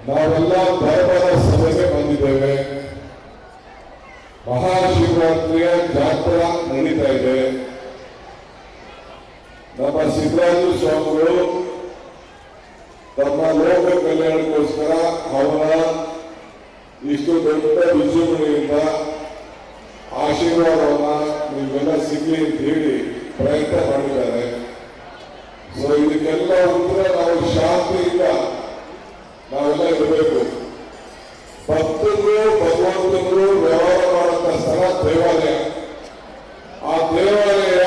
ನಾವೆಲ್ಲ ಧರ್ಮದ ಸಭೆಗೆ ಬಂದಿದ್ದೇವೆ. ಮಹಾಶಿವರಾತ್ರಿಯ ಜಾತ್ರಾ ನಡೀತಾ ಇದೆ. ನಮ್ಮ ಸಿದ್ದರಾಜ ಸ್ವಾಮಿಗಳು ತಮ್ಮ ಲೋಕ ಕಲ್ಯಾಣಕ್ಕೋಸ್ಕರ ಅವರ ಇಷ್ಟು ದೊಡ್ಡ ವಿಜೃಂಭಣೆಯಿಂದ ಆಶೀರ್ವಾದವನ್ನ ನೀವೆಲ್ಲ ಸಿಗಲಿ ಅಂತ ಹೇಳಿ ಪ್ರಯತ್ನ ಮಾಡಿದ್ದಾರೆ. ಸೊ ಇದಕ್ಕೆಲ್ಲ ಉತ್ತರ ನಾವು ಶಾಂತಿಯಿಂದ ನಾವೆಲ್ಲ ಇರಬೇಕು. ಭಕ್ತರು ಭಗವಂತರು ವ್ಯವಹಾರ ಮಾಡುವಂತ ಸ್ಥಳ ದೇವಾಲಯ. ಆ ದೇವಾಲಯ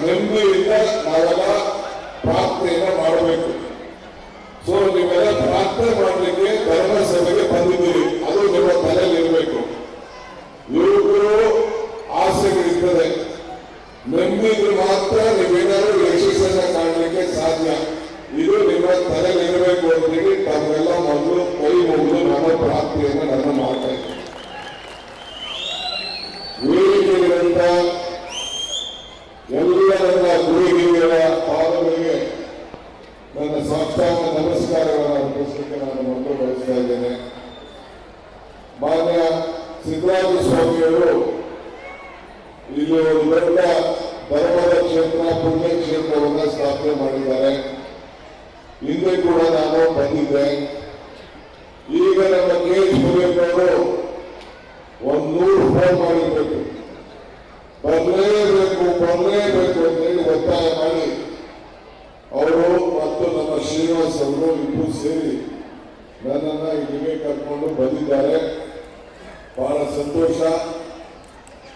ನೆಮ್ಮದಿಯಿಂದ ನಾವೆಲ್ಲ ಪ್ರಾರ್ಥನೆಯನ್ನ ಮಾಡಬೇಕು. ಸೊ ನೀವೆಲ್ಲ ಪ್ರಾರ್ಥನೆ ಮಾಡಲಿಕ್ಕೆ ಧರ್ಮ ಸಭೆಗೆ ಬಂದಿದ್ದೀರಿ, ಅದು ನಿಮ್ಮ ತಲೆಯಲ್ಲಿ ಇರಬೇಕು. ಯುವಕರು ಆಸೆಗಳಿರ್ತದೆ, ನೆಮ್ಮದಿದ್ರೆ ಮಾತ್ರ ನೀವೇನಾದ್ರೂ ಯಶಸ್ಸನ್ನ ಕಾಣಲಿಕ್ಕೆ ಸಾಧ್ಯ. ಇದು ನಿಮ್ಮ ತಲೆಯಲ್ಲಿ ಇರಬೇಕು ಅಂತೇಳಿ ತಾವೆಲ್ಲ ಮೊದಲು ಕೈ ಮುಗಿದು ನಾನು ಪ್ರಾರ್ಥನೆಯನ್ನು ನಾನು ಮಾಡ್ತಾ ಇದ್ದೇನೆ. ವೇದಿಕೆಗಳಿಂದ ಎಲ್ಲ ನನ್ನ ಗುರುಹಿರಿಯರ ಪಾದಗಳಿಗೆ ನನ್ನ ಸಾಷ್ಟಾಂಗ ನಮಸ್ಕಾರಗಳನ್ನು ಅರ್ಪಿಸಲಿಕ್ಕೆ ನಾನು ಮೊದಲು ಬಯಸ್ತಾ ಇದ್ದೇನೆ. ಮಾನ್ಯ ಸಿದ್ದರಾಜ ಸ್ವಾಮಿಯವರು ಇಲ್ಲಿ ಒಂದು ದೊಡ್ಡ ಧರ್ಮದ ಕ್ಷೇತ್ರ, ಪುಣ್ಯ ಕ್ಷೇತ್ರವನ್ನು ಸ್ಥಾಪನೆ ಮಾಡಿದ್ದಾರೆ. ಹಿಂದೆ ಕೂಡ ನಾನು ಬಂದಿದ್ದೆ. ಈಗ ನಮ್ಮ KH ಮುನಿಯಪ್ಪನವರು 100 ಫೋನ್ ಮಾಡಿರ್ಬೇಕು, ಬರಲೇಬೇಕು ಅಂತೇಳಿ ಒತ್ತಾಯ ಮಾಡಿ ಅವರು ಮತ್ತು ನಮ್ಮ ಶ್ರೀನಿವಾಸ್ ಅವರು ಇಬ್ಬರು ಸೇರಿ ನನ್ನನ್ನ ಇಲ್ಲಿಗೆ ಕರ್ಕೊಂಡು ಬಂದಿದ್ದಾರೆ. ಬಹಳ ಸಂತೋಷ.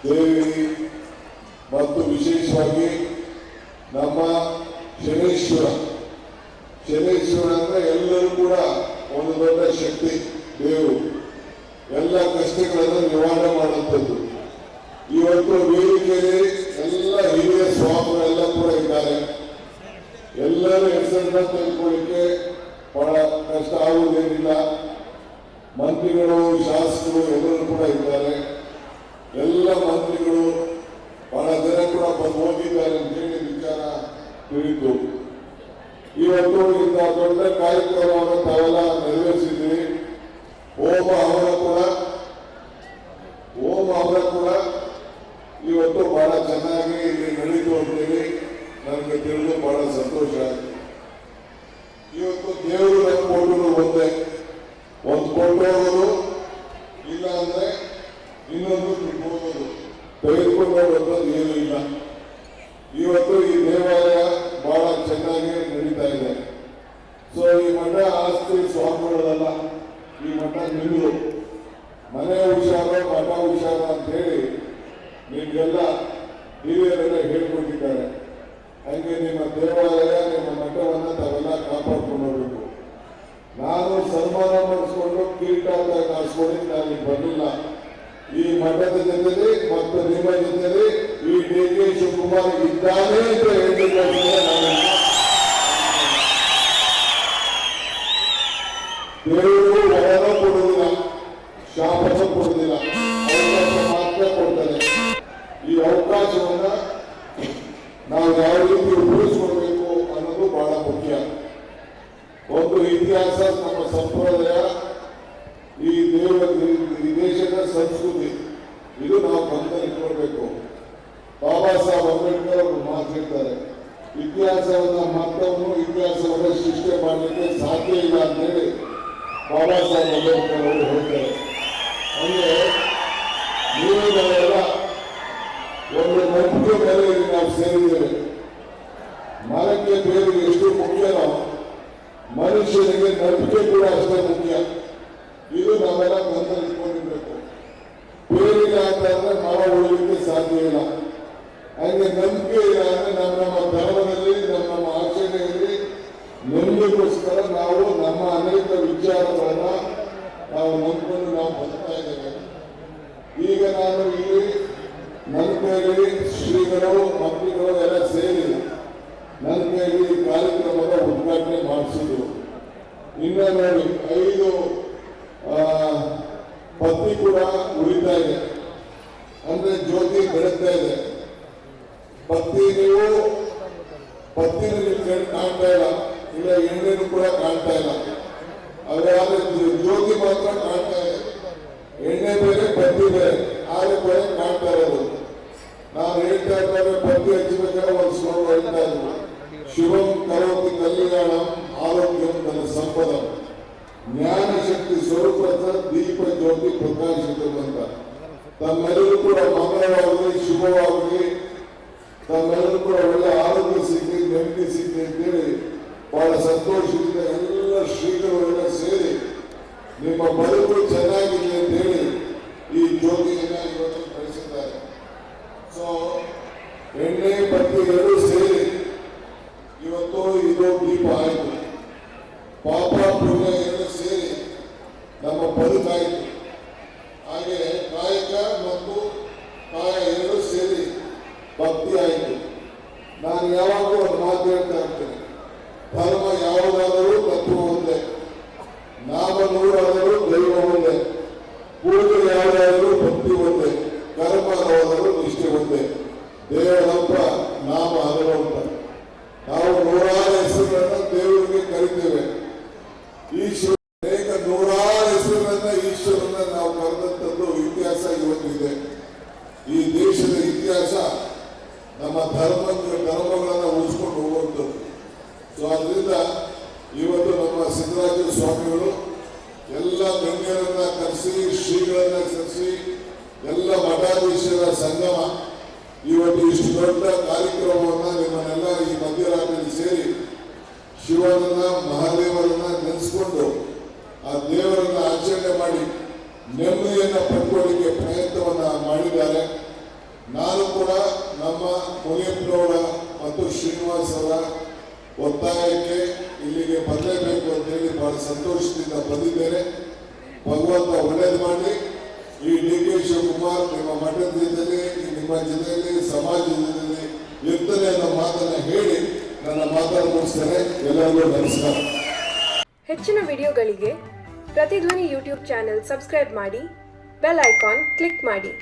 ದೇವಿ ಮತ್ತು ವಿಶೇಷವಾಗಿ ನಮ್ಮ ಶನೇಶ್ವರ ಅಂದ್ರೆ ಎಲ್ಲರೂ ಕೂಡ ಒಂದು ದೊಡ್ಡ ಶಕ್ತಿ ದೇವರು, ಎಲ್ಲ ಕಷ್ಟಗಳನ್ನು ನಿವಾರಣೆ ಮಾಡುವಂಥದ್ದು. ಇವತ್ತು ವೇದಿಕೆಯಲ್ಲಿ ಎಲ್ಲ ಹಿರಿಯ ಸ್ವಾಮಿಗಳೆಲ್ಲ ಕೂಡ ಇದ್ದಾರೆ. ಎಲ್ಲರೂ ಹೆಸರನ್ನ ತೆಗೆದುಕೊಳ್ಳಿಕ್ಕೆ ಬಹಳ ಕಷ್ಟ ಆಗುವುದೇನಿಲ್ಲ. ಮಂತ್ರಿಗಳು, ಶಾಸಕರು ಎಲ್ಲರೂ ಕೂಡ ಇದ್ದಾರೆ. ಎಲ್ಲ ಮಂತ್ರಿಗಳು ಬಹಳ ಜನ ಕೂಡ ಬಂದು ಹೋಗಿದ್ದಾರೆ ಅಂತೇಳಿ ವಿಚಾರ ತಿಳಿತು. ಇವತ್ತು ಇಂಥ ದೊಡ್ಡ ಕಾರ್ಯಕ್ರಮವನ್ನು ತಾವೆಲ್ಲ ನೆರವೇರಿಸಿದ್ದೀವಿ. ಹೋಮ ಹವನ ಕೂಡ ಇವತ್ತು ಬಹಳ ಚೆನ್ನಾಗಿ ಇಲ್ಲಿ ನಡೀತು ಅಂತೇಳಿ ನನಗೆ ತಿಳಿದು ಬಹಳ ಸಂತೋಷ ಆಗಿದೆ. ಇವತ್ತು ದೇವರು ನಮ್ಮ ಕೊಟ್ಟರು ಒಂದೇ, ಒಂದು ಕೊಂಡು ಹೋಗೋದು, ಇಲ್ಲ ಅಂದ್ರೆ ಇನ್ನೊಂದು ಬಿಟ್ಟು ಹೋಗೋದು, ತೆಗೆದುಕೊಂಡು ಹೋಗೋದು ಏನೂ ಇಲ್ಲ. ಇವತ್ತು ಈ ದೇವಾಲಯ ಬಹಳ ಚೆನ್ನಾಗಿ ನಡೀತಾ ಇದೆ. ಸೊ ಈ ಮಠ ಆಸ್ತಿ ಸ್ವಾಮಿಗಳಲ್ಲ, ಈ ಮಠ ನಿಮ್ಮದು. ಮನೆ ಹುಷಾರು, ಮಠ ಹುಷಾರು ಅಂತ ಹೇಳಿ ನಿಮ್ಗೆಲ್ಲ ಹಿರಿಯರೆಲ್ಲ ಹೇಳ್ಕೊಟ್ಟಿದ್ದಾರೆ. ಹಾಗೆ ನಿಮ್ಮ ದೇವಾಲಯ, ನಿಮ್ಮ ಮಠವನ್ನು ತಾವೆಲ್ಲ ಕಾಪಾಡ್ಕೊಂಡು ಹೋಗ್ಬೇಕು. ನಾನು ಸನ್ಮಾನ ಮಾಡಿಸ್ಕೊಂಡು ಕಿರೀಟ ಕಾಸ್ಕೊಂಡು ನಾನು ಬರಲಿಲ್ಲ. ಈ ಮಠದ ಜೊತೆಲಿ ಮತ್ತು ನಿಮ್ಮ ಜೊತೆಲಿ ಈ DK ಶಿವಕುಮಾರ್ ಇದ್ದಾನೆ ಅಂತ ಹೇಳಲಿಕ್ಕೆ ದೇವರು ವರನ ಕೊಡುವುದಿಲ್ಲ, ಶಾಪನ ಕೊಡುವುದಿಲ್ಲ, ಅವಕಾಶ ಮಾತ್ರ ಕೊಡ್ತಾರೆ. ಈ ಅವಕಾಶವನ್ನ ನಾವು ಯಾವ ರೀತಿ ಉಪಯೋಗಿಸ್ಕೊಳ್ಬೇಕು ಅನ್ನೋದು ಬಹಳ ಮುಖ್ಯ. ಒಂದು ಇತಿಹಾಸ, ನಮ್ಮ ಸಂಪ್ರದಾಯ, ಈ ದೇಶದ ಸಂಸ್ಕೃತಿ, ಇದು ನಾವು ಗಮನ ಇಟ್ಕೊಳ್ಬೇಕು. ಬಾಬಾ ಸಾಹೇಬ್ ಅಂಬೇಡ್ಕರ್ ಅವರು ಮಾತಿರ್ತಾರೆ, ಇತಿಹಾಸವನ್ನ ಮತ್ತೊಂದು ಇತಿಹಾಸವನ್ನ ಸೃಷ್ಟಿ ಮಾಡಲಿಕ್ಕೆ ಸಾಧ್ಯ ಇಲ್ಲ ಅಂತ ಹೇಳಿ ಬಾಬಾ ಸಾಹೇಬ್ ಅಂಬೇಡ್ಕರ್ ಅವರು ಹೇಳ್ತಾರೆ. ಅಂದ್ರೆ ನೀವೆಲ್ಲ ಒಂದು ನಂಬಿಕೆ ಮೇಲೆ ನಾವು ಸೇರಿದ್ದೇವೆ. ಮರಕ್ಕೆ ಬೇರೆ ಎಷ್ಟು ಮುಖ್ಯನೋ ಮನುಷ್ಯನಿಗೆ ನಂಬಿಕೆ ಕೂಡ ಅಷ್ಟೇ ಮುಖ್ಯ. ಇದು ನಾವೆಲ್ಲ ಗಮನ ಇಟ್ಕೊಂಡಿರ್ಬೇಕು. ಬೇರಿಲ್ಲ ಅಂತಂದ್ರೆ ಮರ ಉಳಿಲಿಕ್ಕೆ ಸಾಧ್ಯ ಇಲ್ಲ. ಹಾಗೆ ನಂಬಿಕೆ ಇಲ್ಲ ಅಂದ್ರೆ ನಮ್ಮ ಧರ್ಮದಲ್ಲಿ, ನಮ್ಮ ಆಚರಣೆಯಲ್ಲಿ ನೆಮ್ಮದಿಗೋಸ್ಕರ ನಾವು ನಮ್ಮ ಅನೇಕ ವಿಚಾರಗಳನ್ನ ನಾವು ನಂಬಿಕೊಂಡು ನಾವು ಬದುಕ್ತಾ ಇದ್ದೇವೆ. ಈಗ ನಾನು ಇಲ್ಲಿ ನನ್ನ ಕೈಯಲ್ಲಿ ಶ್ರೀಗಳು, ಮಂತ್ರಿಗಳು ಎಲ್ಲ ಸೇರಿ ನನ್ನ ಕೈಯಲ್ಲಿ ಈ ಕಾರ್ಯಕ್ರಮದ ಉದ್ಘಾಟನೆ ಮಾಡಿಸಿದ್ರು. ಇನ್ನ ನೋಡಿ 5 ಪತ್ನಿ ಕೂಡ ಉಳಿತಾ ಇದೆ, ಅಂದ್ರೆ ಜ್ಯೋತಿ ಬೆಳಗ್ತಾ ಇದೆ. ಪತ್ನಿ ನೀವು ಕಾಣ್ತಾ ಇಲ್ಲ, ಇಲ್ಲ ಎಣ್ಣೆನೂ ಕೂಡ ಕಾಣ್ತಾ ಇಲ್ಲ. ಅದಾದ್ರೆ ಜ್ಯೋತಿ ಮಾತ್ರ ಕಾಣ್ತಾ ಇದೆ, ಎಣ್ಣೆ ಬೇರೆ ಬತ್ತಿ ಬೇರೆ, ಆದ್ರೆ ಬೇರೆ ಕಾಣ್ತಾ ಇರೋದು. ನಾನು ಹೇಳ್ತಾ ಇದ್ದಾರೆ ಬತ್ತಿ ಹಚ್ಚಬೇಕಾದ್ರೆ ಒಂದು ಶ್ಲೋಕ ಹೇಳ್ತಾ ಇದ್ರು, ಶಿವಂ ಕರೋತಿ ಕಲ್ಯಾಣಂ ಆರೋಗ್ಯಂ ನನ್ನ ಸಂಪದ, ಜ್ಞಾನ ಶಕ್ತಿ ಸ್ವರೂಪ ದೀಪ ಜ್ಯೋತಿ ಪ್ರಕಾಶಿತ ಅಂತ. ತಮ್ಮೆಲ್ಲರೂ ಕೂಡ ಮಂಗಳವಾಗಲಿ, ಶುಭವಾಗಲಿ, ತಮ್ಮೆಲ್ಲರೂ ಕೂಡ ಒಳ್ಳೆ ಆರೋಗ್ಯ ಸಿಗಲಿ, ನೆಮ್ಮದಿ ಸಿಗಲಿ ಅಂತೇಳಿ ಬಹಳ ಸಂತೋಷದಿಂದ ಎಲ್ಲ ಶ್ರೀಗಳೆಲ್ಲ ಸೇರಿ ನಿಮ್ಮ ಬದುಕು ಚೆನ್ನಾಗಿರಲಿ ಅಂತ ಹೇಳಿ ಈ ಜ್ಯೋತಿಯನ್ನ ಇವತ್ತು ಕಳಿಸಿದ್ದಾರೆ. ಸೊ ಎಣ್ಣೆ ಬತ್ತಿ ಎರಡೂ ಸೇರಿ ಇವತ್ತು ಇದು ದೀಪ ಆಯಿತು. ಪಾಪ ಪುಣ್ಯ ಎರಡು ಸೇರಿ ನಮ್ಮ ಬದುಕಾಯಿತು. ಹಾಗೆ ಕಾಯಕ ಮತ್ತು ಕಾಯ ಎರಡು ಸೇರಿ ಭಕ್ತಿ ಆಯಿತು. ನಾನು ಯಾವಾಗಲೂ ಒಂದು ಮಾತು ಹೇಳ್ತಾ ಇರ್ತೇನೆ, ಧರ್ಮ ಯಾವುದಾದರೂ ತತ್ವ ಒಂದೇ, ನಾಮ ನೂರಾದರೂ ದೈವ ಒಂದೇ, ಪೂಜೆ ಯಾವುದಾದರೂ ಭಕ್ತಿ ಒಂದೇ, ಕರ್ಮ ಯಾವುದಾದರೂ ನಿಷ್ಠೆ ಒಂದೇ, ದೇವರಪ್ಪ ನಾಮ ಹನುಮಂತ. ನಾವು ನೂರಾರು ಹೆಸರುಗಳನ್ನ ದೇವರಿಗೆ ಕರಿತೇವೆ. ಈಶ್ವರ ಅನೇಕ ನೂರಾರು ಹೆಸರುಗಳನ್ನ ಈಶ್ವರನ್ನ ನಾವು ಕರೆದಂಥದ್ದು ಇತಿಹಾಸ ಇವತ್ತಿದೆ. ಈ ದೇಶದ ಇತಿಹಾಸ ನಮ್ಮ ಧರ್ಮಗಳನ್ನು ಉಳಿಸ್ಕೊಂಡು ಹೋಗುವಂಥದ್ದು. ಸೊ ಅದರಿಂದ ಇವತ್ತು ನಮ್ಮ ಸಿದ್ದರಾಜ ಸ್ವಾಮಿಗಳು ಎಲ್ಲ ಗಣ್ಯರನ್ನ ಕರೆಸಿ, ಶ್ರೀಗಳನ್ನ ಕರೆಸಿ, ಎಲ್ಲ ಮಠಾಧೀಶರ ಸಂಗಮ ಇವತ್ತು ಇಷ್ಟು ದೊಡ್ಡ ಕಾರ್ಯಕ್ರಮವನ್ನು ನಿಮ್ಮನ್ನೆಲ್ಲ ಈ ಮಧ್ಯರಾತ್ರಿಯಲ್ಲಿ ಸೇರಿ ಶಿವನನ್ನ ಮಹಾದೇವರನ್ನ ನೆನೆಸ್ಕೊಂಡು ಆ ದೇವರನ್ನ ಆಚರಣೆ ಮಾಡಿ ನೆಮ್ಮದಿಯನ್ನು ಪಡ್ಕೊಳ್ಳಿಕ್ಕೆ ಪ್ರಯತ್ನವನ್ನ ಮಾಡಿದ್ದಾರೆ. ನಾನು ಕೂಡ ನಮ್ಮ ಮುನಿಯಪ್ಪನವರ ಮತ್ತು ಶ್ರೀನಿವಾಸ್ ಅವರ ಒತ್ತಾಯಕ್ಕೆ ಇಲ್ಲಿಗೆ ಬರಲೇಬೇಕು ಅಂತೇಳಿ ಬಹಳ ಸಂತೋಷದಿಂದ ಬಂದಿದ್ದೇನೆ. ಭಗವಂತ ಒಳ್ಳೇದು ಮಾಡಿ. ಈ ಡಿ ಕೆ ಶಿವಕುಮಾರ್ ನಿಮ್ಮ ಮಠದ ಜೊತೆಯಲ್ಲಿ, ನಿಮ್ಮ ಜೊತೆಯಲ್ಲಿ, ಸಮಾಜದ ಜೊತೆಯಲ್ಲಿ ಇರ್ತದೆ ಅನ್ನೋ ಮಾತನ್ನ ಹೇಳಿ ನನ್ನ ಮಾತನ್ನು ಮುಗಿಸ್ತೇನೆ. ಎಲ್ಲರಿಗೂ ನಮಸ್ಕಾರ. ಹೆಚ್ಚಿನ ವಿಡಿಯೋಗಳಿಗೆ ಪ್ರತಿಧ್ವನಿ ಯೂಟ್ಯೂಬ್ ಚಾನೆಲ್ ಸಬ್ಸ್ಕ್ರೈಬ್ ಮಾಡಿ, ಬೆಲ್ ಐಕಾನ್ ಕ್ಲಿಕ್ ಮಾಡಿ.